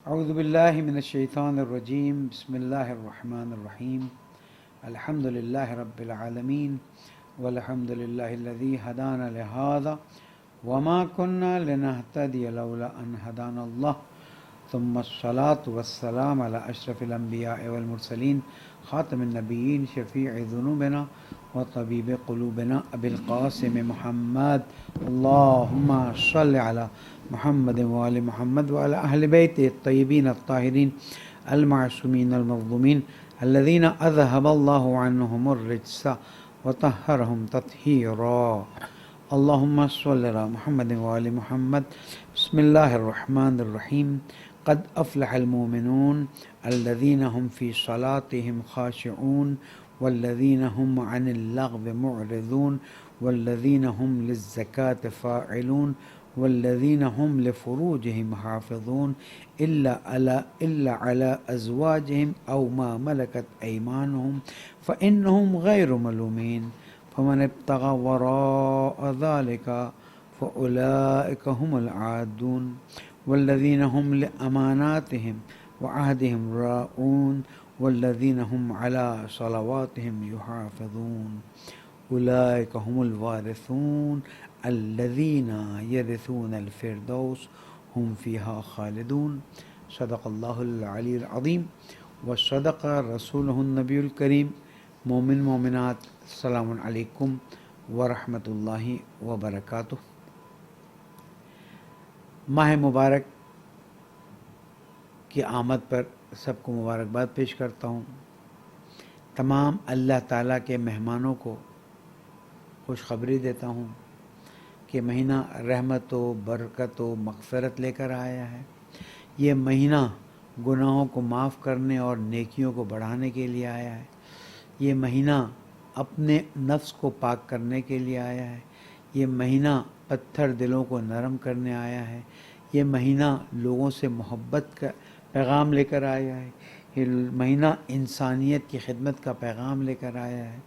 اعوذ باللہ من الشیطان الرجیم بسم اللہ الرحمن الرحیم الحمد للہ رب العالمین والحمد للہ الذی ہدانا لہذا وما كنا لنهتدی لولا ان ہدانا اللہ ثم الصلاة والسلام على اشرف الانبیاء والمرسلین خاتم النبیین شفیع ذنوبنا وطبیب قلوبنا ابی القاسم محمد اللہم صل علی محمد وآل محمد وعلى اہل بیت الطیبین الطاہرین المعصومین المظلومین الذین اذهب اللہ عنہم الرجس وطہرہم تطہیرا اللہم صل علی محمد وآل محمد بسم اللہ الرحمن الرحیم قد افلح المؤمنون الذین هم فی صلاتهم خاشعون والذین هم عن اللغو معرضون والذین هم للزکاة فاعلون والذین هم لفروجهم حافظون إلا على أزواجهم أو ما ملكت أيمانهم فإنهم غير ملومين فمن ابتغى وراء ذلك فأولئك هم العادون والذين هم لأماناتهم وعهدهم راعون والذين هم على صلواتهم يحافظون أولئك هم الوارثون الذين يرثون الفردوس هم فيها خالدون صدق الله العلي العظيم وصدق رسوله النبي الكريم مومن مومنات السلام علیکم ورحمۃ اللہ وبرکاتہ۔ ماہ مبارک کی آمد پر سب کو مبارکباد پیش کرتا ہوں۔ تمام اللہ تعالیٰ کے مہمانوں کو خوشخبری دیتا ہوں کہ مہینہ رحمت و برکت و مغفرت لے کر آیا ہے۔ یہ مہینہ گناہوں کو معاف کرنے اور نیکیوں کو بڑھانے کے لیے آیا ہے۔ یہ مہینہ اپنے نفس کو پاک کرنے کے لیے آیا ہے۔ یہ مہینہ پتھر دلوں کو نرم کرنے آیا ہے۔ یہ مہینہ لوگوں سے محبت کا پیغام لے کر آیا ہے۔ یہ مہینہ انسانیت کی خدمت کا پیغام لے کر آیا ہے۔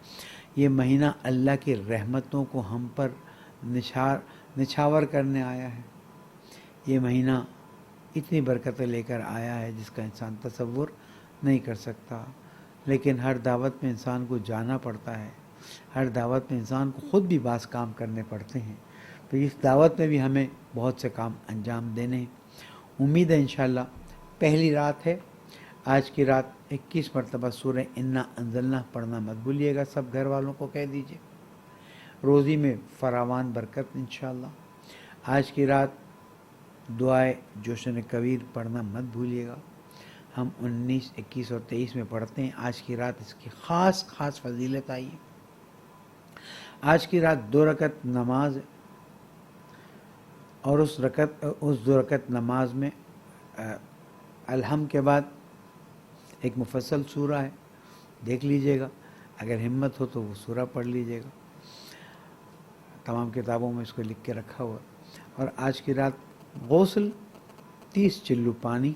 یہ مہینہ اللہ کی رحمتوں کو ہم پر نچھاور کرنے آیا ہے۔ یہ مہینہ اتنی برکتیں لے کر آیا ہے جس کا انسان تصور نہیں کر سکتا، لیکن ہر دعوت میں انسان کو جانا پڑتا ہے۔ ہر دعوت میں انسان کو خود بھی بعض کام کرنے پڑتے ہیں، تو اس دعوت میں بھی ہمیں بہت سے کام انجام دینے ہیں۔ امید ہے انشاءاللہ پہلی رات ہے، آج کی رات 21 مرتبہ سورہ انا انزلنا پڑھنا مت بھولیے گا، سب گھر والوں کو کہہ دیجئے۔ روزی میں فراوان برکت انشاءاللہ۔ آج کی رات دعائے جوشن کبیر پڑھنا مت بھولیے گا۔ ہم 19، 21 اور 23 میں پڑھتے ہیں۔ آج کی رات اس کی خاص فضیلت آئی ہے۔ آج کی رات 2 رکعت نماز ہے، اور اس 2 رکعت نماز میں الحم کے بعد ایک مفصل سورہ ہے، دیکھ لیجئے گا، اگر ہمت ہو تو وہ سورہ پڑھ لیجئے گا۔ تمام کتابوں میں اس کو لکھ کے رکھا ہوا ہے۔ اور آج کی رات غسل، 30 چلو پانی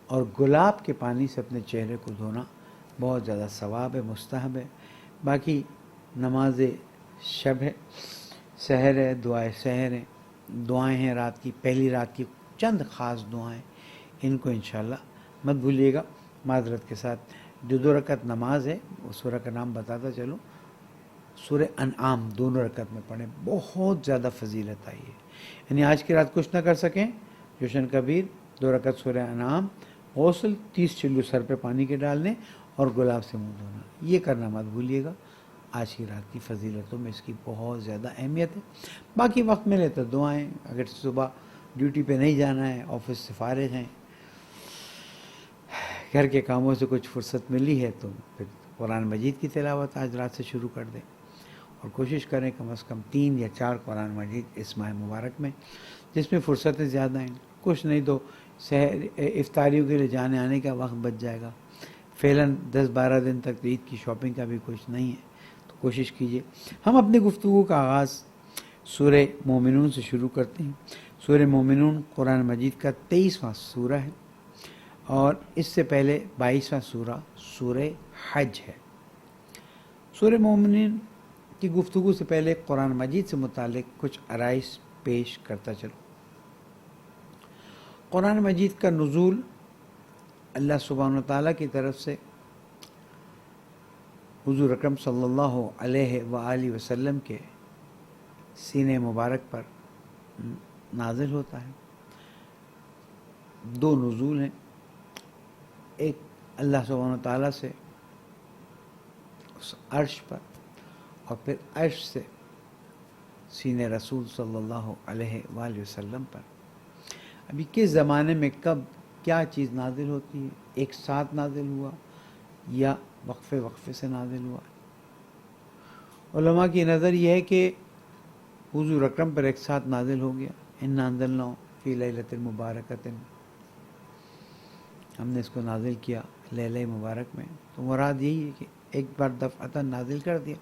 اور گلاب کے پانی سے اپنے چہرے کو دھونا بہت زیادہ ثواب ہے، مستحب ہے۔ باقی نماز شب ہے، سحر ہے، دعائے سحر ہیں، دعائیں ہیں رات کی، پہلی رات کی چند خاص دعائیں، ان کو انشاءاللہ مت بھولیے گا۔ معذرت کے ساتھ جو 2 رکعت نماز ہے وہ سورہ کا نام بتاتا چلوں، سورہ انعام 2 رکعت میں پڑھیں، بہت زیادہ فضیلت آئی ہے۔ یعنی آج کی رات کچھ نہ کر سکیں، جوشن کبیر 2 رکعت سورہ انعام، غسل، 30 چلو سر پہ پانی کے ڈالنے اور گلاب سے منہ دھونا، یہ کرنا مت بھولیے گا۔ آج کی رات کی فضیلتوں میں اس کی بہت زیادہ اہمیت ہے۔ باقی وقت ملے تو دعائیں، اگر صبح ڈیوٹی پہ نہیں جانا ہے، آفس سے فارغ ہیں، گھر کے کاموں سے کچھ فرصت ملی ہے، تو پھر قرآن مجید کی تلاوت آج رات سے شروع کر دیں، اور کوشش کریں کم از کم 3 یا 4 قرآن مجید اس ماہ مبارک میں، جس میں فرصتیں زیادہ ہیں۔ کچھ نہیں تو افطاریوں کے لیے جانے آنے کا وقت بچ جائے گا۔ فعلاً 10-12 دن تک تو عید کی شاپنگ کا بھی کچھ نہیں ہے، تو کوشش کیجئے۔ ہم اپنی گفتگو کا آغاز سورہ مومنون سے شروع کرتے ہیں۔ سورہ مومنون قرآن مجید کا 23واں سورہ ہے، اور اس سے پہلے 22واں سورہ سورہ حج ہے۔ سورہ مومنون کی گفتگو سے پہلے قرآن مجید سے متعلق کچھ عرائض پیش کرتا چلوں۔ قرآن مجید کا نزول اللہ سبحانہ و تعالیٰ کی طرف سے حضور اکرم صلی اللہ علیہ وآلہ وسلم کے سینے مبارک پر نازل ہوتا ہے۔ دو نزول ہیں، ایک اللہ سبحانہ و تعالیٰ سے اس عرش پر، اور پھر عرش سے سینے رسول صلی اللہ علیہ وآلہ وسلم پر۔ ابھی کس زمانے میں کب کیا چیز نازل ہوتی ہے، ایک ساتھ نازل ہوا یا وقفے وقفے سے نازل ہوا؟ علماء کی نظر یہ ہے کہ حضور اکرم پر ایک ساتھ نازل ہو گیا، انا انزلناہ فی لیلۃ مبارکۃ، ہم نے اس کو نازل کیا لیلہ مبارک میں، تو مراد یہی ہے کہ ایک بار دفعتاً نازل کر دیا۔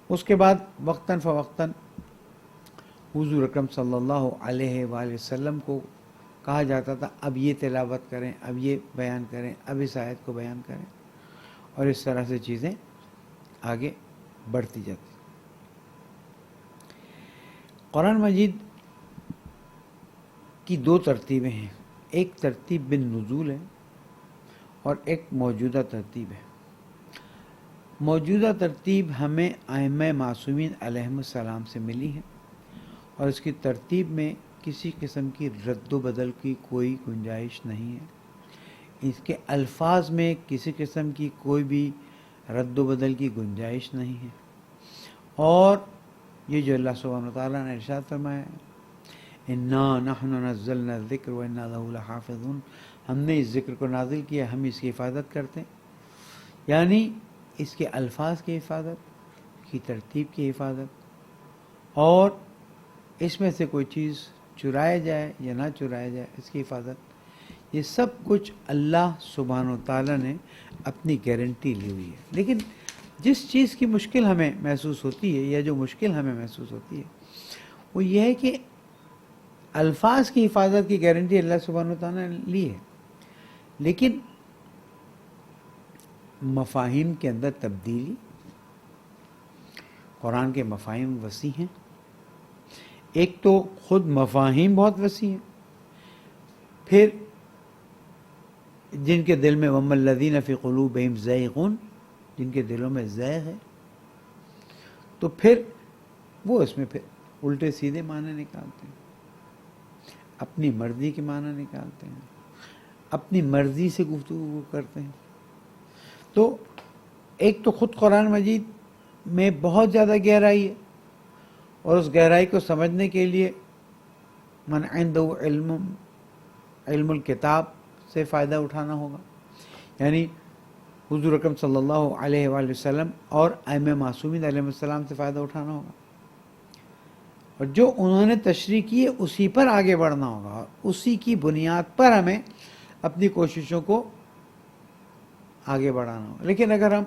اس کے بعد وقتاً فوقتاً حضور اکرم صلی اللہ علیہ وآلہ وسلم کو کہا جاتا تھا اب یہ تلاوت کریں، اب یہ بیان کریں، اب اس آیت کو بیان کریں، اور اس طرح سے چیزیں آگے بڑھتی جاتی۔ قرآن مجید کی دو ترتیبیں ہیں، ایک ترتیب بن نزول ہے اور ایک موجودہ ترتیب ہے۔ موجودہ ترتیب ہمیں ائمہ معصومین علیہم السلام سے ملی ہے، اور اس کی ترتیب میں کسی قسم کی رد و بدل کی کوئی گنجائش نہیں ہے، اس کے الفاظ میں کسی قسم کی کوئی بھی رد و بدل کی گنجائش نہیں ہے۔ اور یہ جو اللہ سبحانہ وتعالیٰ نے ارشاد فرمایا ہے، انا نحن نزلنا الذکر وانا لہ لحافظون، ہم نے اس ذکر کو نازل کیا، ہم اس کی حفاظت کرتے ہیں، یعنی اس کے الفاظ کی حفاظت، کی ترتیب کی حفاظت، اور اس میں سے کوئی چیز چرایا جائے یا نہ چرایا جائے اس کی حفاظت، یہ سب کچھ اللہ سبحانہ وتعالیٰ نے اپنی گارنٹی لی ہوئی ہے۔ لیکن جس چیز کی مشکل ہمیں محسوس ہوتی ہے، یا جو مشکل ہمیں محسوس ہوتی ہے، وہ یہ ہے کہ الفاظ کی حفاظت کی گارنٹی اللہ سبحانہ وتعالیٰ نے لی ہے، لیکن مفاہیم کے اندر تبدیلی، قرآن کے مفاہیم وسیع ہیں، ایک تو خود مفاہیم بہت وسیع ہیں، پھر جن کے دل میں وَأَمَّا الَّذِينَ فِي قُلُوبِهِمْ زَيْغٌ، جن کے دلوں میں زیغ ہے، تو پھر وہ اس میں پھر الٹے سیدھے معنی نکالتے ہیں، اپنی مرضی کے معنی نکالتے ہیں، اپنی مرضی سے گفتگو کرتے ہیں۔ تو ایک تو خود قرآن مجید میں بہت زیادہ گہرائی ہے، اور اس گہرائی کو سمجھنے کے لیے من عنده علم الکتاب سے فائدہ اٹھانا ہوگا، یعنی حضور اکرم صلی اللہ علیہ وآلہ وسلم اور ائمہ معصومین علیہ السلام سے فائدہ اٹھانا ہوگا، اور جو انہوں نے تشریح کی ہے اسی پر آگے بڑھنا ہوگا، اور اسی کی بنیاد پر ہمیں اپنی کوششوں کو آگے بڑھانا ہوگا۔ لیکن اگر ہم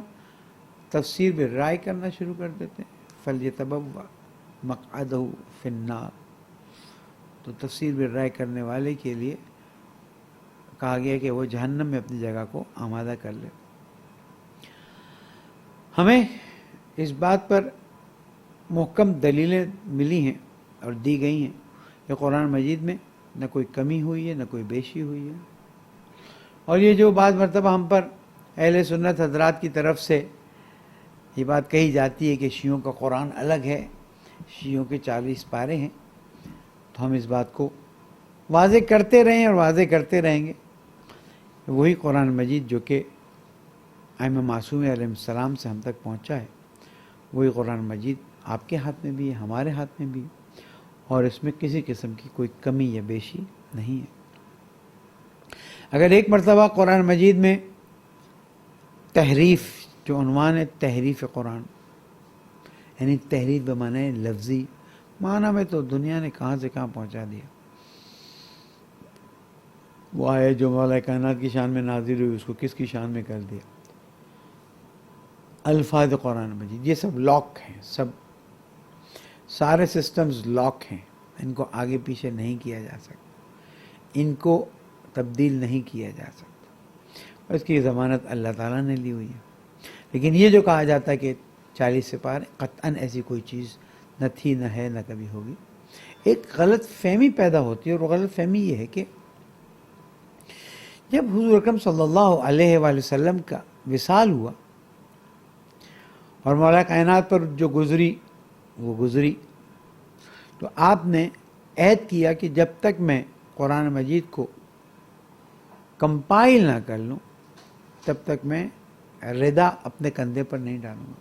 تفسیر بالرائے کرنا شروع کر دیتے ہیں، فَلْيَتَبَوَّأْ مَقْعَدَهُ فِي النَّارِ، تو تفسیر بالرائے کرنے والے کے لیے کہا گیا کہ وہ جہنم میں اپنی جگہ کو آمادہ کر لے۔ ہمیں اس بات پر محکم دلیلیں ملی ہیں اور دی گئی ہیں کہ قرآن مجید میں نہ کوئی کمی ہوئی ہے، نہ کوئی بیشی ہوئی ہے، اور یہ جو بعض مرتبہ ہم پر اہل سنت حضرات کی طرف سے یہ بات کہی جاتی ہے کہ شیعوں کا قرآن الگ ہے، شیعوں کے 40 پارے ہیں، تو ہم اس بات کو واضح کرتے رہیں اور واضح کرتے رہیں گے۔ وہی قرآن مجید جو کہ ائمہ معصومین علیہ السلام سے ہم تک پہنچا ہے، وہی قرآن مجید آپ کے ہاتھ میں بھی ہے، ہمارے ہاتھ میں بھی ہے، اور اس میں کسی قسم کی کوئی کمی یا بیشی نہیں ہے۔ اگر ایک مرتبہ قرآن مجید میں تحریف، جو عنوان ہے تحریف قرآن، یعنی تحریف بمعنی لفظی، معنی میں تو دنیا نے کہاں سے کہاں پہنچا دیا۔ وہ آئے جو مولا کائنات کی شان میں نازل ہوئی، اس کو کس کی شان میں کر دیا۔ الفاظ قرآن مجید یہ سب لاک ہیں، سب سارے سسٹمز لاک ہیں، ان کو آگے پیچھے نہیں کیا جا سکتا، ان کو تبدیل نہیں کیا جا سکتا، اور اس کی ضمانت اللہ تعالیٰ نے لی ہوئی ہے۔ لیکن یہ جو کہا جاتا ہے کہ 40 سپارے، قطعاً ایسی کوئی چیز نہ تھی، نہ ہے، نہ کبھی ہوگی۔ ایک غلط فہمی پیدا ہوتی ہے، اور وہ غلط فہمی یہ ہے کہ جب حضور اکرم صلی اللہ علیہ وآلہ وسلم کا وصال ہوا اور مولا کائنات پر جو گزری وہ گزری، تو آپ نے عہد کیا کہ جب تک میں قرآن مجید کو کمپائل نہ کر لوں تب تک میں ردا اپنے کندھے پر نہیں ڈالوں گا.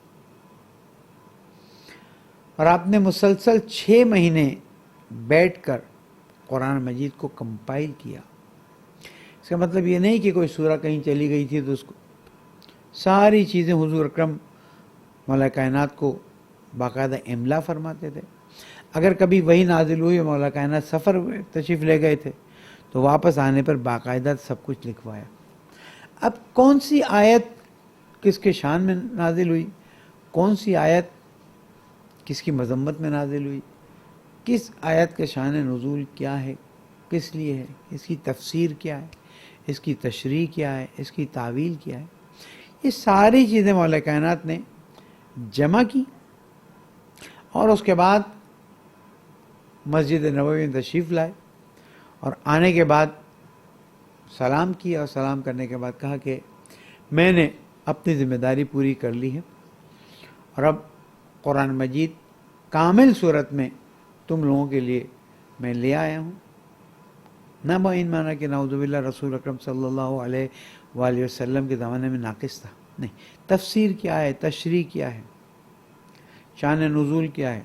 اور آپ نے مسلسل 6 مہینے بیٹھ کر قرآن مجید کو کمپائل کیا. اس کا مطلب یہ نہیں کہ کوئی سورہ کہیں چلی گئی تھی تو اس کو ساری چیزیں حضور اکرم مولا کائنات کو باقاعدہ املا فرماتے تھے. اگر کبھی وہی نازل ہوئی مولا کائنات سفر تشریف لے گئے تھے تو واپس آنے پر باقاعدہ سب کچھ لکھوایا. اب کون سی آیت کس کے شان میں نازل ہوئی، کون سی آیت کس کی مذمت میں نازل ہوئی، کس آیت کا شان نزول کیا ہے، کس لیے ہے، اس کی تفسیر کیا ہے، اس کی تشریح کیا ہے، اس کی تعویل کیا ہے، یہ ساری چیزیں مولا کائنات نے جمع کی. اور اس کے بعد مسجد نبوی میں تشریف لائے اور آنے کے بعد سلام کیا، اور سلام کرنے کے بعد کہا کہ میں نے اپنی ذمہ داری پوری کر لی ہے اور اب قرآن مجید کامل صورت میں تم لوگوں کے لیے میں لے آیا ہوں. نہ معین مانا کہ نعوذ باللہ رسول اکرم صلی اللہ علیہ وآلہ وسلم کے زمانے میں ناقص تھا، نہیں، تفسیر کیا ہے، تشریح کیا ہے، شان نزول کیا ہے،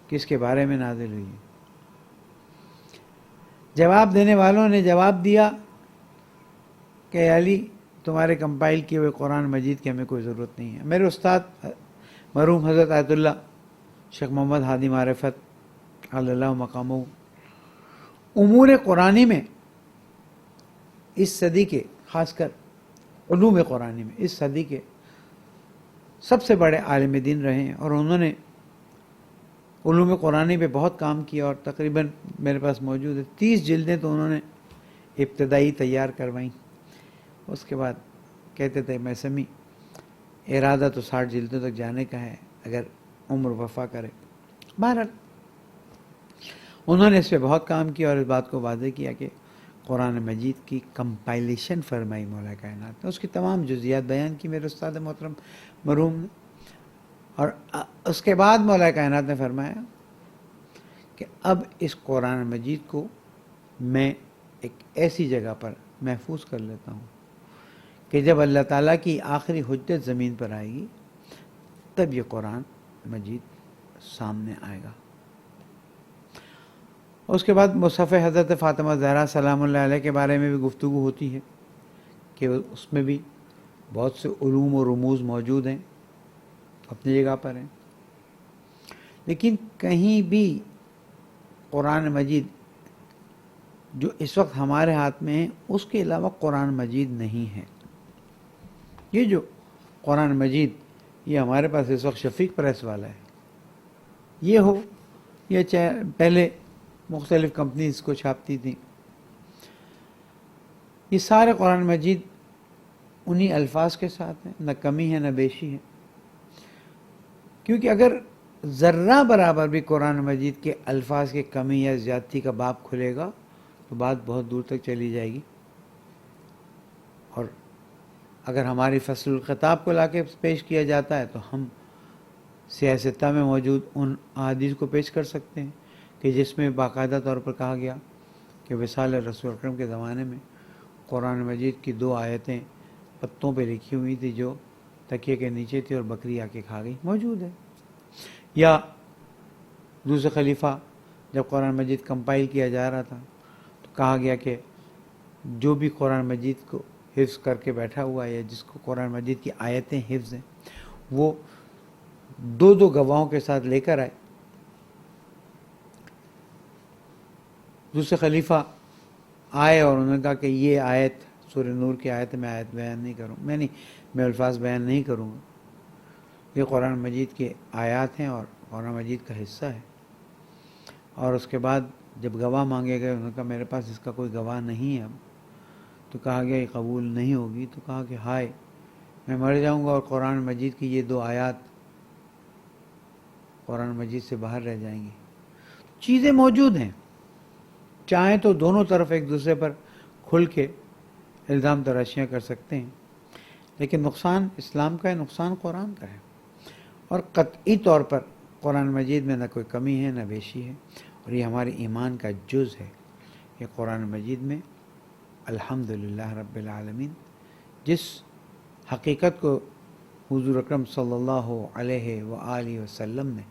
کس کے بارے میں نازل ہوئی ہے. جواب دینے والوں نے جواب دیا کہ علی تمہارے کمپائل کیے ہوئے قرآن مجید کی ہمیں کوئی ضرورت نہیں ہے. میرے استاد مرحوم حضرت آیت اللہ شیخ محمد ہادی معرفت علی اللہ مقامہ امور قرآنی میں اس صدی کے، خاص کر علوم قرآنی میں اس صدی کے سب سے بڑے عالم دین رہے ہیں، اور انہوں نے علوم قرآنی پہ بہت کام کیا اور تقریباً میرے پاس موجود ہے 30 جلدیں تو انہوں نے ابتدائی تیار کروائیں. اس کے بعد کہتے تھے میں سمی ارادہ تو 60 جلدوں تک جانے کا ہے اگر عمر وفا کرے. بہرحال انہوں نے اس پہ بہت کام کیا اور اس بات کو واضح کیا کہ قرآن مجید کی کمپائلیشن فرمائی مولا کائنات نے، اس کی تمام جزیات بیان کی میرے استاد محترم مرحوم نے. اور اس کے بعد مولا کائنات نے فرمایا کہ اب اس قرآن مجید کو میں ایک ایسی جگہ پر محفوظ کر لیتا ہوں کہ جب اللہ تعالیٰ کی آخری حجت زمین پر آئے گی تب یہ قرآن مجید سامنے آئے گا. اس کے بعد مصحف حضرت فاطمہ زہرا سلام اللہ علیہ کے بارے میں بھی گفتگو ہوتی ہے کہ اس میں بھی بہت سے علوم و رموز موجود ہیں، اپنی جگہ پر ہیں، لیکن کہیں بھی قرآن مجید جو اس وقت ہمارے ہاتھ میں ہے اس کے علاوہ قرآن مجید نہیں ہے. یہ جو قرآن مجید یہ ہمارے پاس اس وقت شفیق پریس والا ہے، یہ ہو یا چاہے پہلے مختلف کمپنیز کو چھاپتی تھیں، یہ سارے قرآن مجید انہی الفاظ کے ساتھ ہیں، نہ کمی ہے نہ بیشی ہے. کیونکہ اگر ذرہ برابر بھی قرآن مجید کے الفاظ کے کمی یا زیادتی کا باب کھلے گا تو بات بہت دور تک چلی جائے گی. اور اگر ہماری فصل الخطاب کو لا کے پیش کیا جاتا ہے تو ہم سیاستہ میں موجود ان احادیث کو پیش کر سکتے ہیں کہ جس میں باقاعدہ طور پر کہا گیا کہ وصال رسول اکرم کے زمانے میں قرآن مجید کی 2 آیتیں پتوں پہ لکھی ہوئی تھی جو تکیے کے نیچے تھی اور بکری آ کے کھا گئی، موجود ہے. یا دوسرے خلیفہ جب قرآن مجید کمپائل کیا جا رہا تھا تو کہا گیا کہ جو بھی قرآن مجید کو حفظ کر کے بیٹھا ہوا ہے یا جس کو قرآن مجید کی آیتیں حفظ ہیں وہ 2 گواہوں کے ساتھ لے کر آئے. دوسرے خلیفہ آئے اور انہوں نے کہا کہ یہ آیت سورہ نور کی آیت میں آیت بیان نہیں کروں، میں الفاظ بیان نہیں کروں گا، یہ قرآن مجید کے آیات ہیں اور قرآن مجید کا حصہ ہے. اور اس کے بعد جب گواہ مانگے گئے انہوں نے کہا میرے پاس اس کا کوئی گواہ نہیں ہے. اب تو کہا گیا یہ قبول نہیں ہوگی. تو کہا کہ ہائے میں مر جاؤں گا اور قرآن مجید کی یہ 2 آیات قرآن مجید سے باہر رہ جائیں گی. چیزیں موجود ہیں، چاہیں تو دونوں طرف ایک دوسرے پر کھل کے الزام تراشیاں کر سکتے ہیں، لیکن نقصان اسلام کا ہے، نقصان قرآن کا ہے، اور قطعی طور پر قرآن مجید میں نہ کوئی کمی ہے نہ بیشی ہے، اور یہ ہمارے ایمان کا جز ہے کہ قرآن مجید میں الحمدللہ رب العالمین جس حقیقت کو حضور اکرم صلی اللہ علیہ وآلہ وسلم نے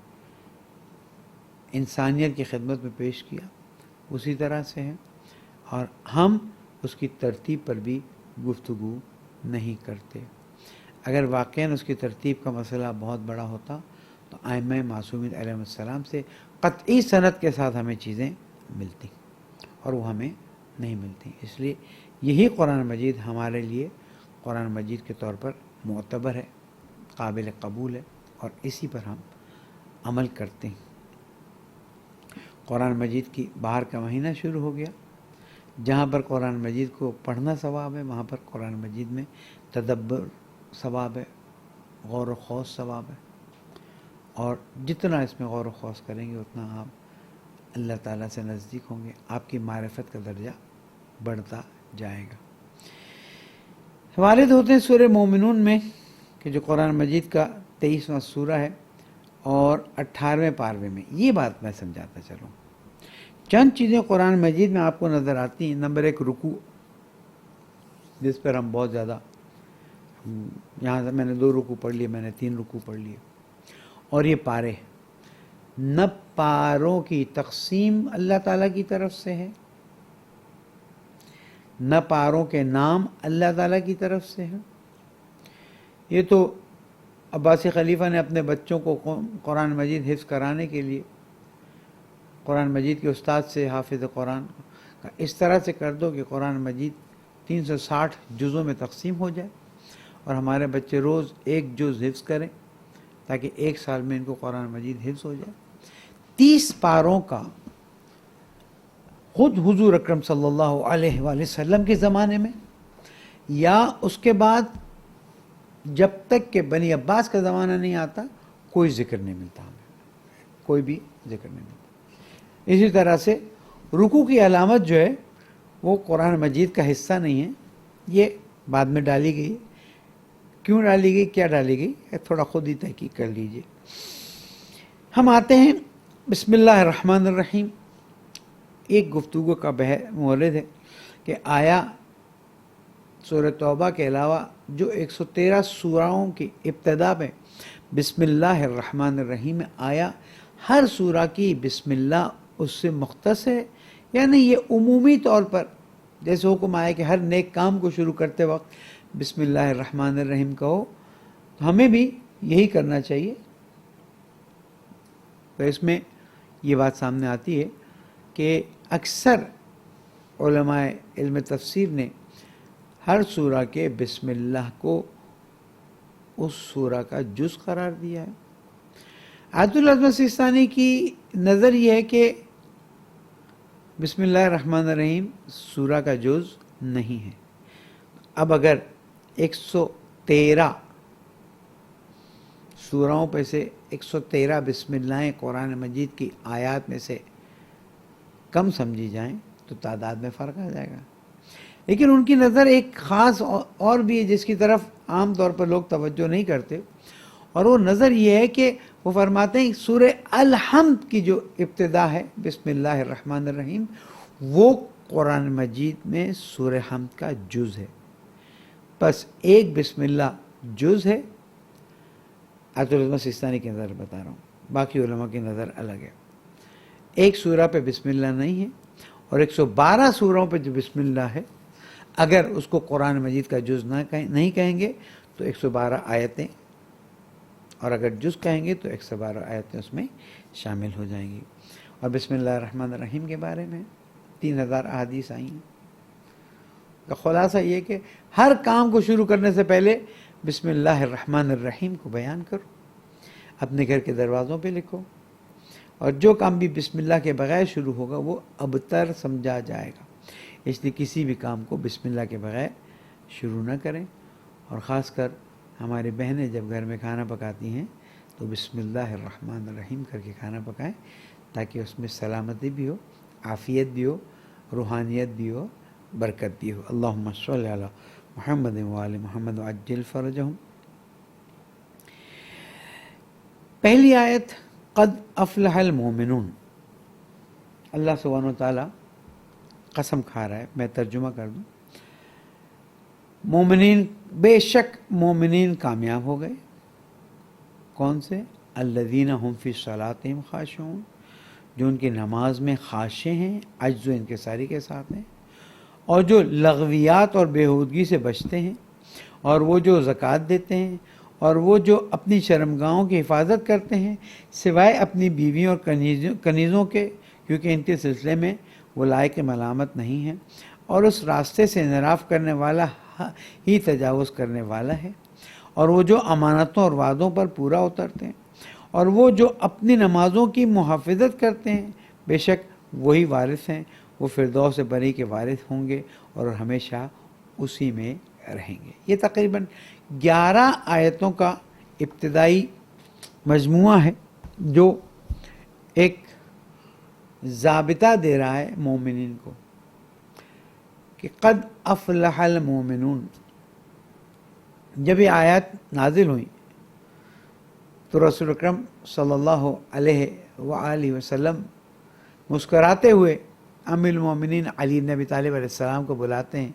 انسانیت کی خدمت میں پیش کیا اسی طرح سے ہے، اور ہم اس کی ترتیب پر بھی گفتگو نہیں کرتے۔ اگر واقعاً اس کی ترتیب کا مسئلہ بہت بڑا ہوتا تو ائمہ معصومین علیہ السلام سے قطعی سند کے ساتھ ہمیں چیزیں ملتی، اور وہ ہمیں نہیں ملتی۔ اس لیے یہی قرآن مجید ہمارے لیے قرآن مجید کے طور پر معتبر ہے، قابل قبول ہے، اور اسی پر ہم عمل کرتے ہیں۔ قرآن مجید کی باہر کا مہینہ شروع ہو گیا، جہاں پر قرآن مجید کو پڑھنا ثواب ہے، وہاں پر قرآن مجید میں تدبر ثواب ہے، غور و خوض ثواب ہے، اور جتنا اس میں غور و خوض کریں گے اتنا آپ اللہ تعالیٰ سے نزدیک ہوں گے، آپ کی معرفت کا درجہ بڑھتا جائے گا۔ وارد ہوتے ہیں سورہ مومنون میں، کہ جو قرآن مجید کا 23واں سورہ ہے اور 18ویں پاروے میں۔ یہ بات میں سمجھاتا چلوں، چند چیزیں قرآن مجید میں آپ کو نظر آتی ہیں۔ نمبر 1 رکوع، جس پر ہم بہت زیادہ، یہاں سے میں نے 2 رکوع پڑھ لیے، میں نے 3 رکوع پڑھ لیے، اور یہ پارے، نہ پاروں کی تقسیم اللہ تعالیٰ کی طرف سے ہے، نہ پاروں کے نام اللہ تعالیٰ کی طرف سے ہے۔ یہ تو عباسی خلیفہ نے اپنے بچوں کو قرآن مجید حفظ کرانے کے لیے قرآن مجید کے استاد سے حافظ قرآن کا اس طرح سے کر دو کہ قرآن مجید 360 جزوں میں تقسیم ہو جائے، اور ہمارے بچے روز 1 جز حفظ کریں تاکہ 1 سال میں ان کو قرآن مجید حفظ ہو جائے۔ 30 پاروں کا خود حضور اکرم صلی اللہ علیہ وآلہ وسلم کے زمانے میں، یا اس کے بعد جب تک کہ بنی عباس کا زمانہ نہیں آتا، کوئی ذکر نہیں ملتا ہمیں، کوئی بھی ذکر نہیں ملتا۔ اسی طرح سے رکوع کی علامت جو ہے وہ قرآن مجید کا حصہ نہیں ہے، یہ بعد میں ڈالی گئی۔ کیوں ڈالی گئی، کیا ڈالی گئی، تھوڑا خود ہی تحقیق کر لیجئے۔ ہم آتے ہیں بسم اللہ الرحمن الرحیم۔ ایک گفتگو کا مورد ہے کہ آیا سورہ توبہ کے علاوہ جو 113 سورہوں کی ابتدا میں بسم اللہ الرحمن الرحیم میں آیا ہر سورہ کی بسم اللہ اس سے مختص ہے، یعنی یہ عمومی طور پر جیسے حکم آیا کہ ہر نیک کام کو شروع کرتے وقت بسم اللہ الرحمن الرحیم کہو، تو ہمیں بھی یہی کرنا چاہیے۔ تو اس میں یہ بات سامنے آتی ہے کہ اکثر علماء علم تفسیر نے ہر سورہ کے بسم اللہ کو اس سورہ کا جز قرار دیا ہے۔ آیت العظمہ سیستانی کی نظر یہ ہے کہ بسم اللہ الرحمن الرحیم سورہ کا جز نہیں ہے۔ اب اگر 113 سورہوں پہ سے 113 بسم اللہ قرآن مجید کی آیات میں سے کم سمجھی جائیں تو تعداد میں فرق آ جائے گا، لیکن ان کی نظر ایک خاص اور بھی ہے جس کی طرف عام طور پر لوگ توجہ نہیں کرتے، اور وہ نظر یہ ہے کہ وہ فرماتے ہیں سورہ الحمد کی جو ابتدا ہے بسم اللہ الرحمن الرحیم، وہ قرآن مجید میں سورہ حمد کا جز ہے۔ بس ایک بسم اللہ جز ہے، آیت العظمہ سیستانی کی نظر بتا رہا ہوں، باقی علماء کی نظر الگ ہے۔ ایک سورہ پہ بسم اللہ نہیں ہے، اور 112 سوروں پہ جو بسم اللہ ہے، اگر اس کو قرآن مجید کا جز نہیں کہیں گے تو 112 آیتیں، اور اگر جز کہیں گے تو 112 آیتیں اس میں شامل ہو جائیں گی۔ اور بسم اللہ الرحمن الرحیم کے بارے میں 3000 احادیث آئی ہیں۔ تو خلاصہ یہ کہ ہر کام کو شروع کرنے سے پہلے بسم اللہ الرحمن الرحیم کو بیان کرو، اپنے گھر کے دروازوں پہ لکھو، اور جو کام بھی بسم اللہ کے بغیر شروع ہوگا وہ ابتر سمجھا جائے گا، اس لیے کسی بھی کام کو بسم اللہ کے بغیر شروع نہ کریں۔ اور خاص کر ہماری بہنیں جب گھر میں کھانا پکاتی ہیں تو بسم اللہ الرحمن الرحیم کر کے کھانا پکائیں، تاکہ اس میں سلامتی بھی ہو، عافیت بھی ہو، روحانیت بھی ہو، برکت دی ہو۔ اللہم صلی علی محمد و آل محمد وعجل فرجہم۔ پہلی آیت قد افلح المومنون، اللہ سبحانہ و تعالیٰ قسم کھا رہا ہے، میں ترجمہ کر دوں، مومنین، بے شک مومنین کامیاب ہو گئے۔ کون سے؟ الذین هم فی صلاتہم خاشعون، جو ان کی نماز میں خاشع ہیں، عجز و انکساری کے ساتھ ہیں، اور جو لغویات اور بیہودگی سے بچتے ہیں، اور وہ جو زکوٰۃ دیتے ہیں، اور وہ جو اپنی شرمگاہوں کی حفاظت کرتے ہیں سوائے اپنی بیویوں اور کنیزوں کے، کیونکہ ان کے سلسلے میں وہ لائق ملامت نہیں ہیں، اور اس راستے سے انحراف کرنے والا ہی تجاوز کرنے والا ہے، اور وہ جو امانتوں اور وعدوں پر پورا اترتے ہیں، اور وہ جو اپنی نمازوں کی محافظت کرتے ہیں، بے شک وہی وارث ہیں، وہ فردوس بری کے وارث ہوں گے اور ہمیشہ اسی میں رہیں گے۔ یہ تقریباً 11 آیتوں کا ابتدائی مجموعہ ہے جو ایک ضابطہ دے رہا ہے مومنین کو کہ قد افلح المومنون۔ جب یہ آیات نازل ہوئیں تو رسول اکرم صلی اللہ علیہ وآلہ وسلم مسکراتے ہوئے امیر المومنین علی بن ابی طالب علیہ السلام کو بلاتے ہیں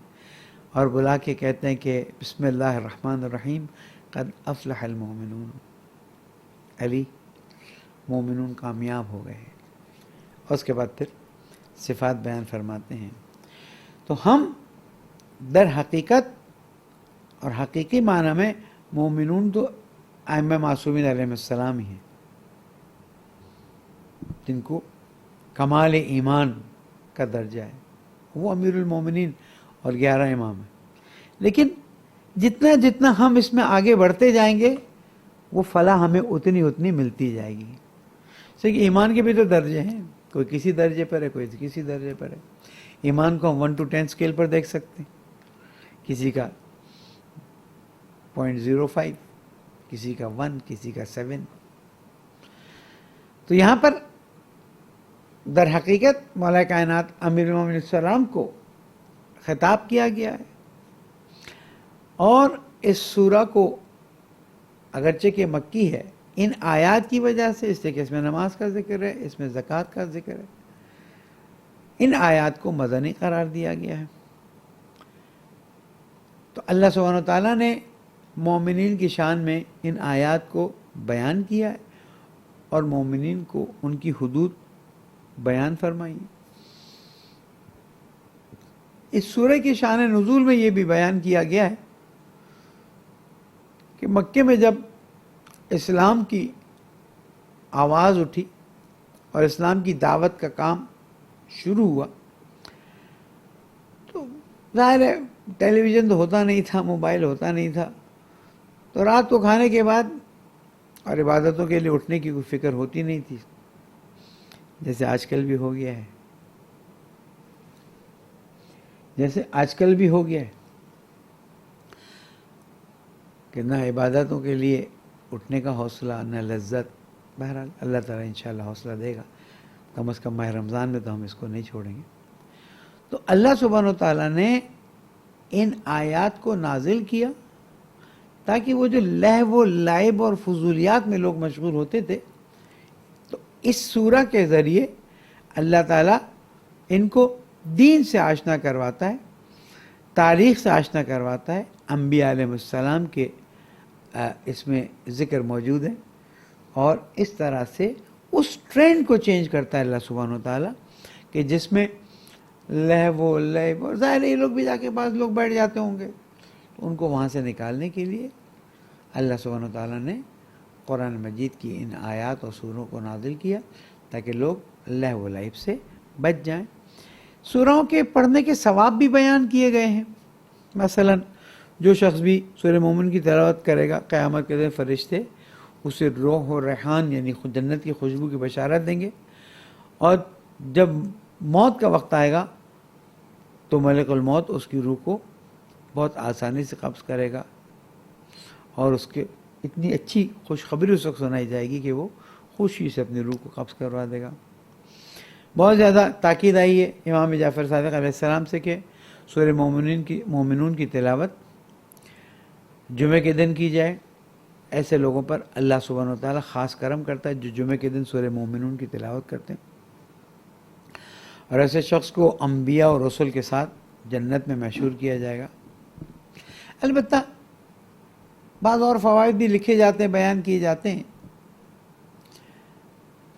اور بلا کے کہتے ہیں کہ بسم اللہ الرحمن الرحیم قد افلح المومنون، علی مومنون کامیاب ہو گئے ہیں۔ اور اس کے بعد پھر صفات بیان فرماتے ہیں۔ تو ہم در حقیقت اور حقیقی معنی میں مومنون تو ائمہ معصومین علیہ السلام ہی ہیں، جن کو کمال ایمان کا درجہ ہے، وہ امیر المومنین اور 11 امام ہیں۔ لیکن جتنا جتنا ہم اس میں آگے بڑھتے جائیں گے وہ فلاح ہمیں اتنی ملتی جائے گی۔ کہ ایمان کے بھی تو درجے ہیں، کوئی کسی درجے پر ہے، کوئی کسی درجے پر ہے۔ ایمان کو ہم 1 to 10 اسکیل پر دیکھ سکتے ہیں، کسی کا 0.05، کسی کا 1، کسی کا 7۔ تو یہاں پر در حقیقت مولا کائنات امیر المومنین علیہ السلام کو خطاب کیا گیا ہے، اور اس سورہ کو اگرچہ کہ مکی ہے، ان آیات کی وجہ سے، اس لیے کہ اس میں نماز کا ذکر ہے، اس میں زکوٰۃ کا ذکر ہے، ان آیات کو مدنی قرار دیا گیا ہے۔ تو اللہ سبحانہ وتعالیٰ نے مومنین کی شان میں ان آیات کو بیان کیا ہے اور مومنین کو ان کی حدود بیان فرمائی۔ اس سورہ کی شان نزول میں یہ بھی بیان کیا گیا ہے کہ مکے میں جب اسلام کی آواز اٹھی اور اسلام کی دعوت کا کام شروع ہوا، تو ظاہر ہے ٹیلی ویژن تو ہوتا نہیں تھا، موبائل ہوتا نہیں تھا، تو رات کو کھانے کے بعد اور عبادتوں کے لیے اٹھنے کی کوئی فکر ہوتی نہیں تھی، جیسے آج کل بھی ہو گیا ہے، کہ نہ عبادتوں کے لیے اٹھنے کا حوصلہ، نہ لذت۔ بہرحال اللہ تعالیٰ انشاءاللہ حوصلہ دے گا، کم از کم ماہ رمضان میں تو ہم اس کو نہیں چھوڑیں گے۔ تو اللہ سبحانہ و تعالیٰ نے ان آیات کو نازل کیا تاکہ وہ جو لہو و لعب اور فضولیات میں لوگ مشغول ہوتے تھے، تو اس سورہ کے ذریعے اللہ تعالیٰ ان کو دین سے آشنا کرواتا ہے، تاریخ سے آشنا کرواتا ہے، انبیاء علیہ السلام کے اس میں ذکر موجود ہے، اور اس طرح سے اس ٹرینڈ کو چینج کرتا ہے اللہ سبحانہ و تعالیٰ کہ جس میں لہو و لعب، اور ظاہر یہ لوگ بھی جا کے بعض لوگ بیٹھ جاتے ہوں گے، تو ان کو وہاں سے نکالنے کے لیے اللہ سبحانہ و تعالیٰ نے قرآن مجید کی ان آیات اور سوروں کو نازل کیا تاکہ لوگ لہو و لعب سے بچ جائیں۔ سوروں کے پڑھنے کے ثواب بھی بیان کیے گئے ہیں۔ مثلا جو شخص بھی سورہ مومن کی تلاوت کرے گا، قیامت کے دن فرشتے اسے روح و ریحان یعنی جنت کی خوشبو کی بشارت دیں گے، اور جب موت کا وقت آئے گا تو ملک الموت اس کی روح کو بہت آسانی سے قبض کرے گا، اور اس کے اتنی اچھی خوشخبری اس وقت سنائی جائے گی کہ وہ خوشی سے اپنی روح کو قبض کروا دے گا۔ بہت زیادہ تاکید آئی ہے امام جعفر صادق علیہ السلام سے کہ سورہ مومنون کی تلاوت جمعے کے دن کی جائے، ایسے لوگوں پر اللہ سبحانہ و تعالیٰ خاص کرم کرتا ہے جو جمعے کے دن سورہ مومنون کی تلاوت کرتے ہیں، اور ایسے شخص کو انبیاء اور رسول کے ساتھ جنت میں محشور کیا جائے گا۔ البتہ بعض اور فوائد بھی لکھے جاتے ہیں، بیان کیے جاتے ہیں،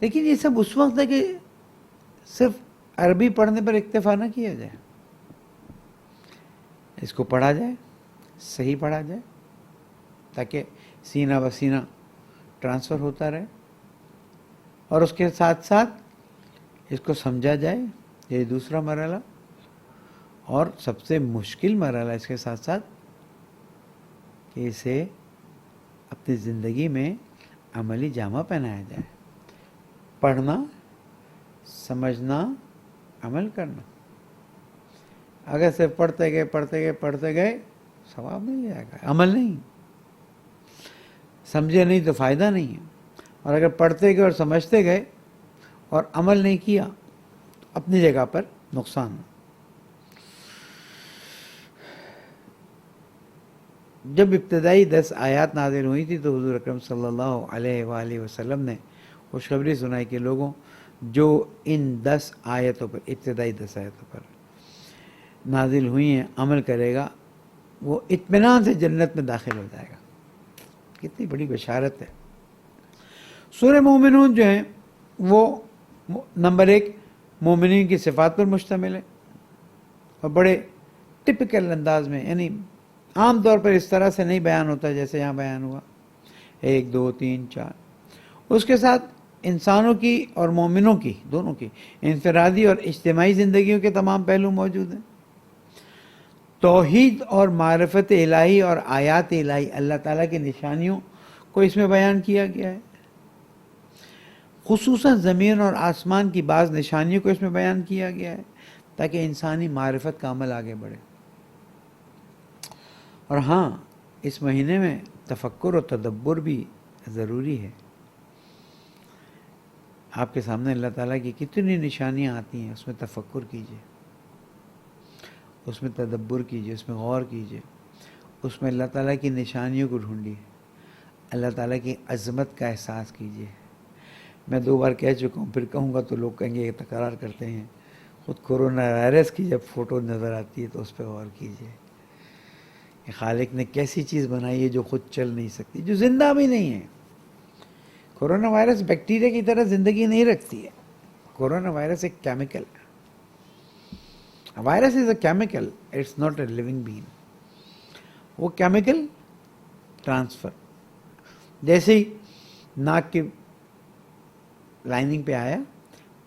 لیکن یہ سب اس وقت ہے کہ صرف عربی پڑھنے پر اکتفا نہ کیا جائے، اس کو پڑھا جائے، صحیح پڑھا جائے، تاکہ سینہ بسینہ ٹرانسفر ہوتا رہے، اور اس کے ساتھ ساتھ اس کو سمجھا جائے۔ یہ دوسرا مرحلہ، اور سب سے مشکل مرحلہ اس کے ساتھ ساتھ کہ اسے اپنی زندگی میں عملی جامہ پہنایا جائے، پڑھنا، سمجھنا، عمل کرنا۔ اگر صرف پڑھتے گئے ثواب مل جائے گا، عمل نہیں، سمجھے نہیں تو فائدہ نہیں ہے، اور اگر پڑھتے گئے اور سمجھتے گئے اور عمل نہیں کیا تو اپنی جگہ پر نقصان۔ جب ابتدائی 10 آیات نازل ہوئی تھی تو حضور اکرم صلی اللہ علیہ وآلہ وسلم نے خوشخبری سنائی کہ لوگوں جو ان 10 آیتوں پر، ابتدائی 10 آیتوں پر نازل ہوئی ہیں، عمل کرے گا، وہ اطمینان سے جنت میں داخل ہو جائے گا۔ کتنی بڑی بشارت ہے۔ سورہ مومنون جو ہیں وہ نمبر 1 مومنین کی صفات پر مشتمل ہے، اور بڑے ٹپیکل انداز میں، یعنی عام طور پر اس طرح سے نہیں بیان ہوتا جیسے یہاں بیان ہوا، 1 2 3 4۔ اس کے ساتھ انسانوں کی اور مومنوں کی، دونوں کی انفرادی اور اجتماعی زندگیوں کے تمام پہلو موجود ہیں۔ توحید اور معرفت الہی اور آیات الہی، اللہ تعالیٰ کی نشانیوں کو اس میں بیان کیا گیا ہے، خصوصاً زمین اور آسمان کی بعض نشانیوں کو اس میں بیان کیا گیا ہے تاکہ انسانی معرفت کا عمل آگے بڑھے۔ اور ہاں، اس مہینے میں تفکر و تدبر بھی ضروری ہے۔ آپ کے سامنے اللہ تعالیٰ کی کتنی نشانیاں آتی ہیں، اس میں تفکر کیجئے، اس میں تدبر کیجئے، اس میں غور کیجئے، اس میں اللہ تعالیٰ کی نشانیوں کو ڈھونڈیے، اللہ تعالیٰ کی عظمت کا احساس کیجئے۔ میں 2 بار کہہ چکا ہوں، پھر کہوں گا تو لوگ کہیں گے یہ تکرار کرتے ہیں۔ خود کورونا وائرس کی جب فوٹو نظر آتی ہے تو اس پہ غور کیجئے کہ خالق نے کیسی چیز بنائی ہے جو خود چل نہیں سکتی، جو زندہ بھی نہیں ہے۔ کورونا وائرس بیکٹیریا کی طرح زندگی نہیں رکھتی ہے۔ کورونا وائرس ایک کیمیکل ہے۔ Virus is a chemical, it's not a living being. وہ کیمیکل ٹرانسفر، جیسے ہی ناک کی لائننگ پہ آیا،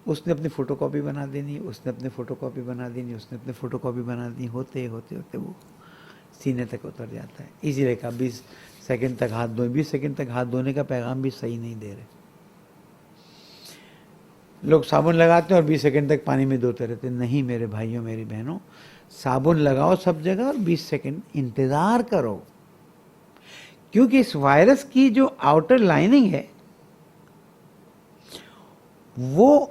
اس نے اپنی فوٹو کاپی بنا دینی، اس نے اپنی فوٹو کاپی بنا دینی، اس نے اپنی فوٹو کاپی بنا دینی، ہوتے ہوتے وہ سینے تک اتر جاتا ہے۔ اسی لیے کہا 20 سیکنڈ تک ہاتھ دھوئیں۔ 20 سیکنڈ تک ہاتھ دھونے کا پیغام بھی صحیح نہیں دے رہے۔ لوگ صابن لگاتے ہیں اور 20 سیکنڈ تک پانی میں دھوتے رہتے ہیں۔ نہیں میرے بھائیوں، میری بہنوں، صابن لگاؤ سب جگہ اور 20 سیکنڈ انتظار کرو، کیونکہ اس وائرس کی جو آؤٹر لائننگ ہے وہ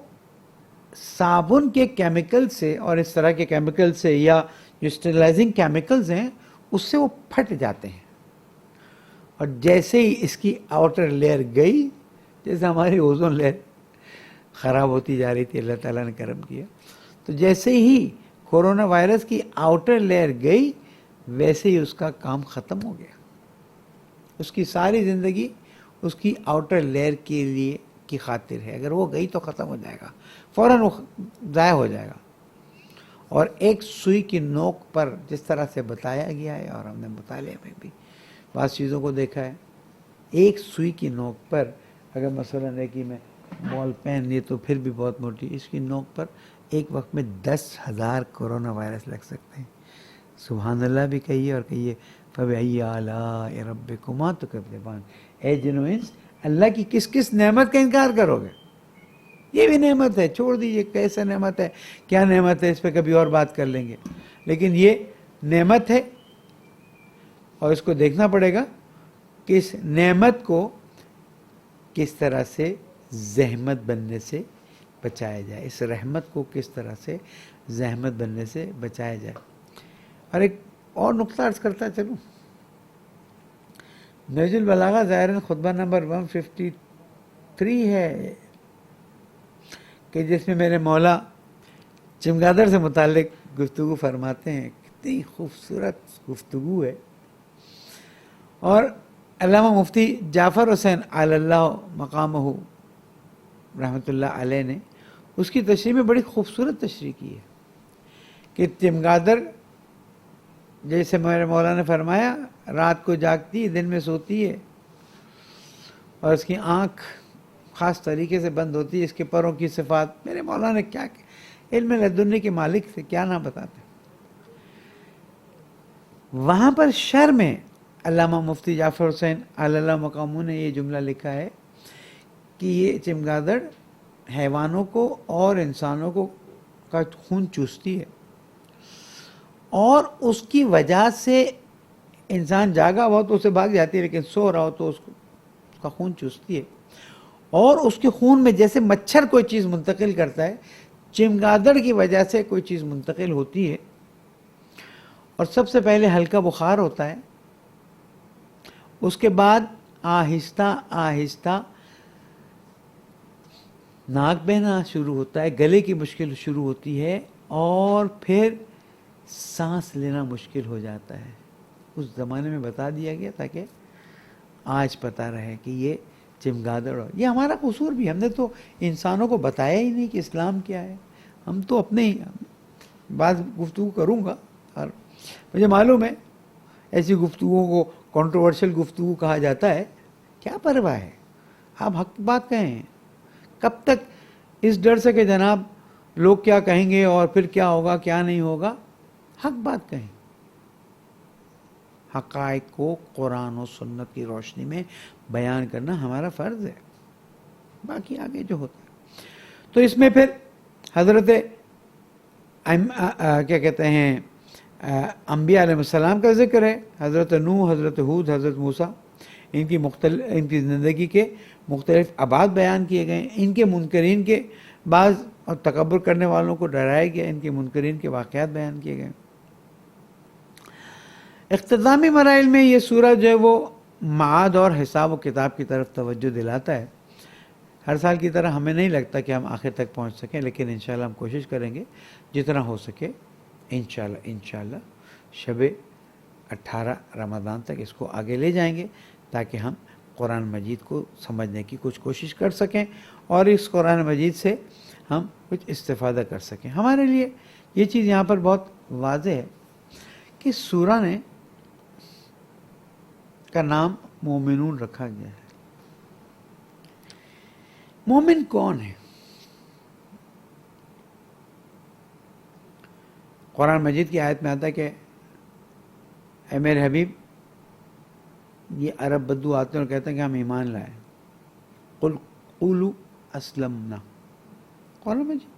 صابن کے کیمیکل سے اور اس طرح کے کیمیکل سے، یا جو اسٹرلائزنگ کیمیکلز ہیں، اس سے وہ پھٹ جاتے ہیں، اور جیسے ہی اس کی آؤٹر لیئر گئی، جیسے ہماری اوزون لیئر خراب ہوتی جا رہی تھی، اللہ تعالیٰ نے کرم کیا، تو جیسے ہی کورونا وائرس کی آؤٹر لیئر گئی ویسے ہی اس کا کام ختم ہو گیا۔ اس کی ساری زندگی اس کی آؤٹر لیئر کے لیے کی خاطر ہے، اگر وہ گئی تو ختم ہو جائے گا، فوراً وہ ضائع ہو جائے گا۔ اور ایک سوئی کی نوک پر جس طرح سے بتایا گیا ہے، اور ہم نے مطالعے میں بھی بعض چیزوں کو دیکھا ہے، ایک سوئی کی نوک پر اگر مثلاً ہے کہ میں بال پین لی تو پھر بھی بہت موٹی، اس کی نوک پر ایک وقت میں 10,000 کورونا وائرس لگ سکتے ہیں۔ سبحان اللہ بھی کہیے اور کہیے فَبِأَيِّ آلَاءِ رَبِّكُمَا تُكَذِّبَانِ۔ اے جن و انس، اللہ کی کس کس نعمت کا انکار کرو گے؟ یہ بھی نعمت ہے، چھوڑ دیجئے کیسے نعمت ہے، کیا نعمت ہے، اس پہ کبھی اور بات کر لیں گے، لیکن یہ نعمت ہے اور اس کو دیکھنا پڑے گا کہ اس نعمت کو کس طرح سے زحمت بننے سے بچایا جائے، اس رحمت کو کس طرح سے زحمت بننے سے بچایا جائے۔ اور ایک اور نقطہ عرض کرتا چلوں، نہج البلاغہ ظاہراً خطبہ نمبر 153 ہے کہ جس میں میرے مولا چمگادڑ سے متعلق گفتگو فرماتے ہیں. کتنی خوبصورت گفتگو ہے. اور علامہ مفتی جعفر حسین علی اللہ مقامہ رحمۃ اللہ علیہ نے اس کی تشریح میں بڑی خوبصورت تشریح کی ہے کہ چمگادڑ جیسے میرے مولا نے فرمایا رات کو جاگتی ہے، دن میں سوتی ہے، اور اس کی آنکھ خاص طریقے سے بند ہوتی ہے. اس کے پروں کی صفات میرے مولا نے کیا علم لدنی کے مالک تھے، کیا نہ بتاتے. وہاں پر شرح میں علامہ مفتی جعفر حسین علی اللہ مقامہ نے یہ جملہ لکھا ہے کہ یہ چمگادڑ حیوانوں کو اور انسانوں کو کا خون چوستی ہے، اور اس کی وجہ سے انسان جاگا ہوا تو اسے بھاگ جاتی ہے، لیکن سو رہا ہو تو اس کا خون چوستی ہے. اور اس کے خون میں جیسے مچھر کوئی چیز منتقل کرتا ہے، چمگادڑ کی وجہ سے کوئی چیز منتقل ہوتی ہے. اور سب سے پہلے ہلکا بخار ہوتا ہے، اس کے بعد آہستہ آہستہ ناک بہنا شروع ہوتا ہے، گلے کی مشکل شروع ہوتی ہے، اور پھر سانس لینا مشکل ہو جاتا ہے. اس زمانے میں بتا دیا گیا تاکہ آج پتہ رہے کہ یہ چمگادڑ. یہ ہمارا قصور بھی، ہم نے تو انسانوں کو بتایا ہی نہیں کہ اسلام کیا ہے. ہم تو اپنے ہی بعض گفتگو کروں گا، اور مجھے معلوم ہے ایسی گفتگوؤں کو کنٹروورشل گفتگو کہا جاتا ہے. کیا پرواہ ہے، آپ حق بات کہیں. کب تک اس ڈر سے کہ جناب لوگ کیا کہیں گے اور پھر کیا ہوگا کیا نہیں ہوگا. حق بات کہیں. حقائق کو قرآن و سنت کی روشنی میں بیان کرنا ہمارا فرض ہے، باقی آگے جو ہوتا ہے. تو اس میں پھر حضرت کیا کہتے ہیں انبیاء علیہ السلام کا ذکر ہے. حضرت نوح، حضرت ہود، حضرت موسیٰ، ان کی زندگی کے مختلف ابعاد بیان کیے گئے. ان کے منکرین کے بعض اور تکبر کرنے والوں کو ڈرایا گیا، ان کے منکرین کے واقعات بیان کیے گئے. اختتامی مراحل میں یہ سورہ جو ہے وہ معاد اور حساب و کتاب کی طرف توجہ دلاتا ہے. ہر سال کی طرح ہمیں نہیں لگتا کہ ہم آخر تک پہنچ سکیں، لیکن انشاءاللہ ہم کوشش کریں گے جتنا ہو سکے. انشاءاللہ شب 18 رمضان تک اس کو آگے لے جائیں گے تاکہ ہم قرآن مجید کو سمجھنے کی کچھ کوشش کر سکیں اور اس قرآن مجید سے ہم کچھ استفادہ کر سکیں. ہمارے لیے یہ چیز یہاں پر بہت واضح ہے کہ سورہ نے کا نام مومنون رکھا گیا ہے. مومن کون ہے؟ قرآن مجید کی آیت میں آتا ہے کہ اے میرے حبیب، یہ عرب بدو آتے ہیں اور کہتے ہیں کہ ہم ایمان لائے. قل قولوا اسلمنا. قرآن مجید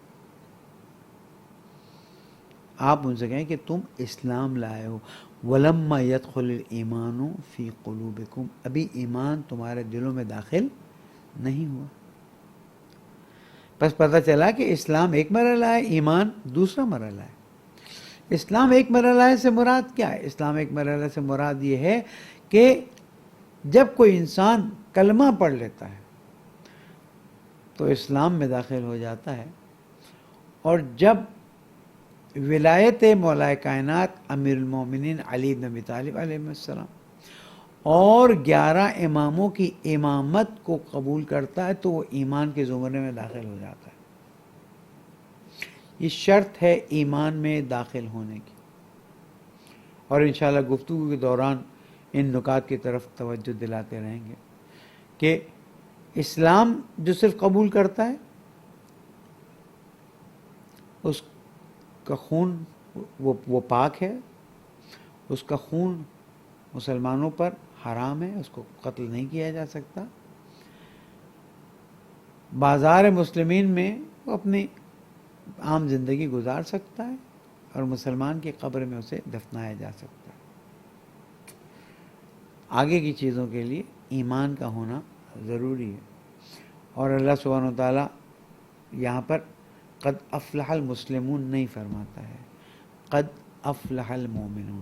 آپ ان سے کہیں کہ تم اسلام لائے ہو. وَلَمَّا يَدْخُلِ الْإِيمَانُ فِي قُلُوبِكُمْ. ابھی ایمان تمہارے دلوں میں داخل نہیں ہوا. بس پتہ چلا کہ اسلام ایک مرحلہ ہے، ایمان دوسرا مرحلہ ہے. اسلام ایک مرحلہ سے مراد کیا ہے؟ اسلام ایک مرحلہ سے مراد یہ ہے کہ جب کوئی انسان کلمہ پڑھ لیتا ہے تو اسلام میں داخل ہو جاتا ہے، اور جب ولایت مولا کائنات امیر المومنین علی بن ابی طالب علیہ السلام اور 11 اماموں کی امامت کو قبول کرتا ہے تو وہ ایمان کے زمرے میں داخل ہو جاتا ہے. یہ شرط ہے ایمان میں داخل ہونے کی. اور انشاءاللہ گفتگو کے دوران ان نکات کی طرف توجہ دلاتے رہیں گے کہ اسلام جو صرف قبول کرتا ہے اس کا خون وہ پاک ہے، اس کا خون مسلمانوں پر حرام ہے، اس کو قتل نہیں کیا جا سکتا. بازار مسلمین میں وہ اپنی عام زندگی گزار سکتا ہے، اور مسلمان کی قبر میں اسے دفنایا جا سکتا ہے. آگے کی چیزوں کے لیے ایمان کا ہونا ضروری ہے. اور اللہ سبحانہ و تعالیٰ یہاں پر قد افلح المسلمون نہیں فرماتا ہے، قد افلح المومنون.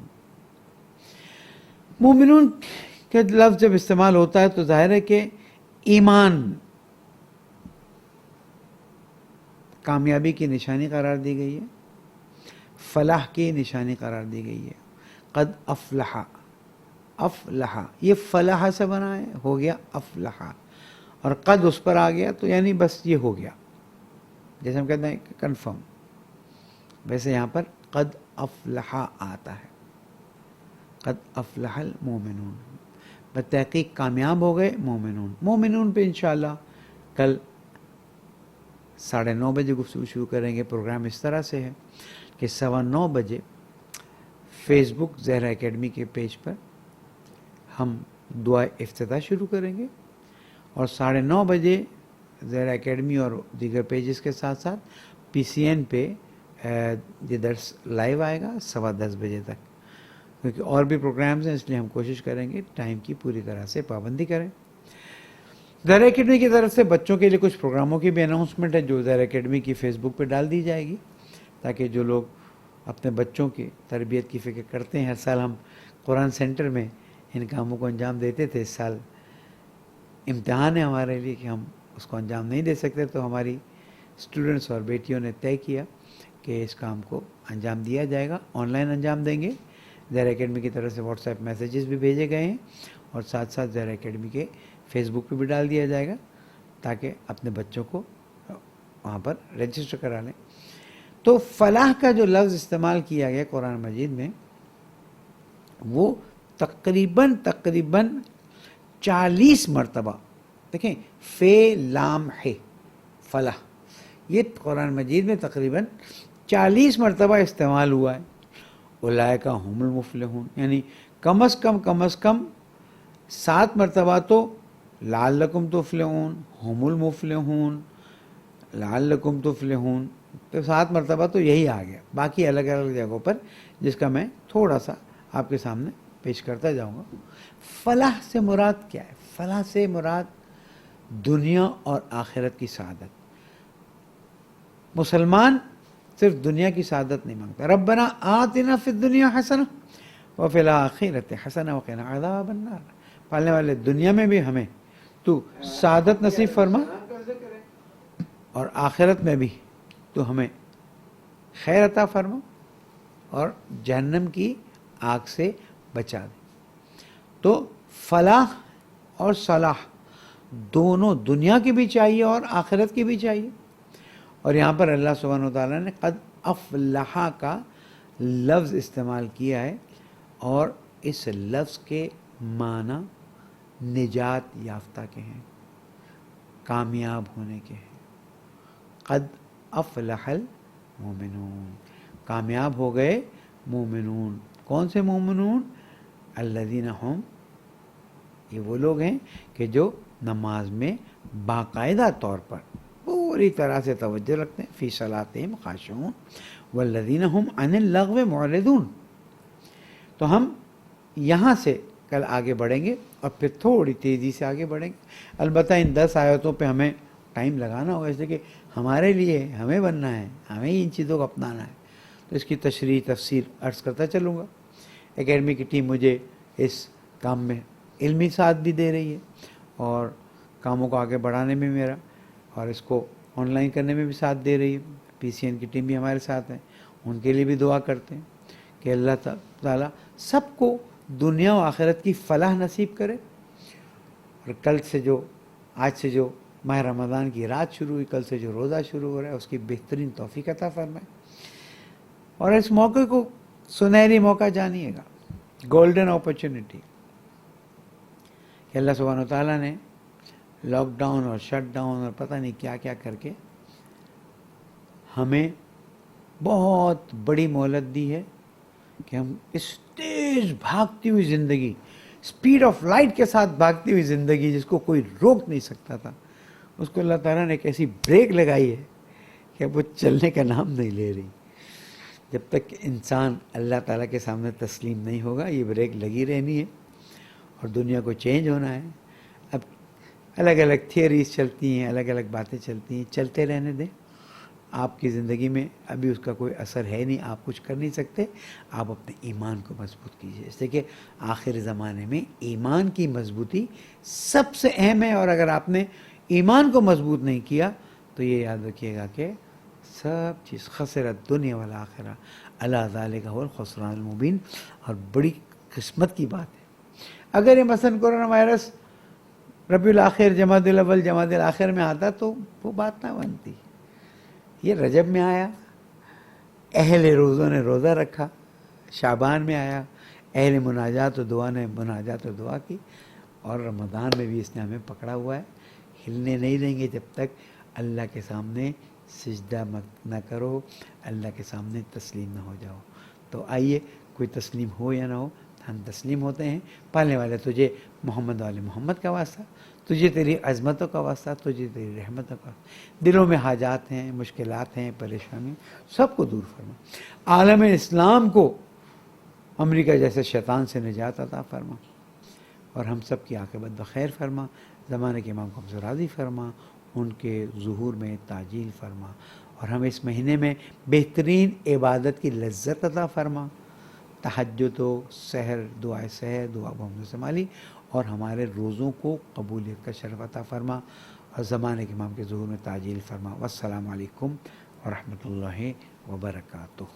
مومنون کے لفظ جب استعمال ہوتا ہے تو ظاہر ہے کہ ایمان کامیابی کی نشانی قرار دی گئی ہے، فلاح کی نشانی قرار دی گئی ہے. قد افلح، افلح یہ فلاح سے بنا ہے، ہو گیا افلح، اور قد اس پر آ گیا تو یعنی بس یہ ہو گیا، جیسے ہم کہتے ہیں کنفرم، ویسے یہاں پر قد افلح آتا ہے. قد افلح المومنون، بتحقیق کامیاب ہو گئے مومنون. مومنون پہ انشاءاللہ کل 9:30 بجے گفتگو شروع کریں گے. پروگرام اس طرح سے ہے کہ 9:15 بجے فیس بک زہرا اکیڈمی کے پیج پر ہم دعا افتتاح شروع کریں گے، اور 9:30 بجے زہرا اکیڈمی اور دیگر پیجز کے ساتھ ساتھ پی سی این پہ یہ درس لائیو آئے گا 10:15 بجے تک، کیونکہ اور بھی پروگرامز ہیں، اس لیے ہم کوشش کریں گے ٹائم کی پوری طرح سے پابندی کریں. زہرا اکیڈمی کی طرف سے بچوں کے لیے کچھ پروگراموں کی بھی اناؤنسمنٹ ہے جو زہرا اکیڈمی کی فیس بک پہ ڈال دی جائے گی، تاکہ جو لوگ اپنے بچوں کی تربیت کی فکر کرتے ہیں. ہر سال ہم قرآن سینٹر میں ان کاموں کو انجام دیتے تھے، اس سال امتحان ہے ہمارے لیے کہ ہم اس کو انجام نہیں دے سکتے، تو ہماری اسٹوڈنٹس اور بیٹیوں نے طے کیا کہ اس کام کو انجام دیا جائے گا. آن لائن انجام دیں گے. زہرا اکیڈمی کی طرف سے واٹس ایپ میسیجز بھی بھیجے گئے ہیں، اور ساتھ ساتھ زہرا اکیڈمی کے فیس بک پہ بھی ڈال دیا جائے گا، تاکہ اپنے بچوں کو وہاں پر رجسٹر کرا لیں. تو فلاح کا جو لفظ استعمال کیا گیا قرآن مجید میں، وہ تقریباً 40 مرتبہ، دیکھیں فے لام ہے فلاح، یہ قرآن مجید میں تقریباً 40 مرتبہ استعمال ہوا ہے. اولئک هم المفلحون، یعنی کم از کم 7 مرتبہ تو لعلکم تفلحون، هم المفلحون، لعلکم تفلحون، تو 7 مرتبہ تو یہی آ گیا. باقی الگ الگ جگہوں پر جس کا میں تھوڑا سا آپ کے سامنے پیش کرتا جاؤں گا. فلاح سے مراد کیا ہے؟ فلاح سے مراد دنیا اور آخرت کی سعادت. مسلمان صرف دنیا کی سعادت نہیں مانگتا. ربنا آتنا فی الدنیا حسنہ وفی الآخرۃ حسنہ وقنا عذاب النار. پالنے والے دنیا میں بھی ہمیں تو سعادت نصیب فرما، اور آخرت میں بھی تو ہمیں خیر عطا فرما، اور جہنم کی آگ سے بچا دے. تو فلاح اور صلاح دونوں دنیا کی بھی چاہیے اور آخرت کی بھی چاہیے. اور یہاں پر اللہ سبحانہ و تعالیٰ نے قد افلح کا لفظ استعمال کیا ہے، اور اس لفظ کے معنی نجات یافتہ کے ہیں، کامیاب ہونے کے ہیں. قد افلح المومنون، کامیاب ہو گئے مومنون. کون سے مومنون؟ الذین ہم، یہ وہ لوگ ہیں کہ جو نماز میں باقاعدہ طور پر پوری طرح سے توجہ رکھتے ہیں. فی صلاتہم خاشعون والذین ہم عن اللغو معرضون. تو ہم یہاں سے کل آگے بڑھیں گے اور پھر تھوڑی تیزی سے آگے بڑھیں گے. البتہ ان 10 آیتوں پہ ہمیں ٹائم لگانا ہوگا، اس لیے کہ ہمارے لیے ہمیں بننا ہے، ہمیں ان چیزوں کو اپنانا ہے. تو اس کی تشریح تفسیر عرض کرتا چلوں گا. اکیڈمی کی ٹیم مجھے اس کام میں علمی ساتھ بھی دے رہی ہے، اور کاموں کو آگے بڑھانے میں میرا، اور اس کو آن لائن کرنے میں بھی ساتھ دے رہی ہے. پی سی این کی ٹیم بھی ہمارے ساتھ ہے، ان کے لیے بھی دعا کرتے ہیں کہ اللہ تعالیٰ سب کو دنیا و آخرت کی فلاح نصیب کرے. اور کل سے آج سے جو ماہ رمضان کی رات شروع ہوئی، کل سے جو روزہ شروع ہو رہا ہے، اس کی بہترین توفیق عطا فرمائے. اور اس موقع کو سنہری موقع جانیے گا، گولڈن اپرچونٹی، کہ اللہ سبحانہ و تعالیٰ نے لاک ڈاؤن اور شٹ ڈاؤن اور پتہ نہیں کیا کیا کر کے ہمیں بہت بڑی مہلت دی ہے کہ ہم اس تیز بھاگتی ہوئی زندگی، اسپیڈ آف لائٹ کے ساتھ بھاگتی ہوئی زندگی جس کو کوئی روک نہیں سکتا تھا، اس کو اللہ تعالیٰ نے ایک ایسی بریک لگائی ہے کہ اب وہ چلنے کا نام نہیں لے رہی. جب تک انسان اللہ تعالیٰ کے سامنے تسلیم نہیں ہوگا، یہ بریک لگی رہنی ہے، اور دنیا کو چینج ہونا ہے. اب الگ الگ تھیوریز چلتی ہیں، الگ الگ باتیں چلتی ہیں، چلتے رہنے دیں. آپ کی زندگی میں ابھی اس کا کوئی اثر ہے نہیں، آپ کچھ کر نہیں سکتے، آپ اپنے ایمان کو مضبوط کیجیے، اس لیے کہ آخر زمانے میں ایمان کی مضبوطی سب سے اہم ہے، اور اگر آپ نے ایمان کو مضبوط نہیں کیا تو یہ یاد رکھیے گا کہ سب چیز خسرت دنیا والآخرہ اللہ ذالک هو الخسران المبین، اور بڑی قسمت کی بات ہے۔ اگر یہ مثلا کورونا وائرس ربیع الاخر، جمادی الاول، جمادی الاخر میں آتا تو وہ بات نہ بنتی، یہ رجب میں آیا، اہل روزوں نے روزہ رکھا، شعبان میں آیا، اہل مناجات و دعا نے مناجات و دعا کی، اور رمضان میں بھی اس نے ہمیں پکڑا ہوا ہے۔ ہلنے نہیں دیں گے جب تک اللہ کے سامنے سجدہ نہ کرو، اللہ کے سامنے تسلیم نہ ہو جاؤ۔ تو آئیے، کوئی تسلیم ہو یا نہ ہو، ہم تسلیم ہوتے ہیں۔ پالنے والے تجھے محمد والے محمد کا واسطہ، تجھے تیری عظمتوں کا واسطہ، تجھے تیری رحمتوں کا، دلوں میں حاجات ہیں، مشکلات ہیں، پریشانی، سب کو دور فرما۔ عالم اسلام کو امریکہ جیسے شیطان سے نجات عطا فرما، اور ہم سب کی عاقبت بخیر فرما۔ زمانے کے امام کو ہم سے راضی فرما، ان کے ظہور میں تعجیل فرما، اور ہم اس مہینے میں بہترین عبادت کی لذت عطا فرما، تہجد و سحر، دعائے سحر، دعا محمد سمالی، اور ہمارے روزوں کو قبولیت کا شرف عطا فرما، اور زمانے کے امام کے ظہور میں تعجیل فرما۔ والسلام علیکم ورحمۃ اللہ وبرکاتہ۔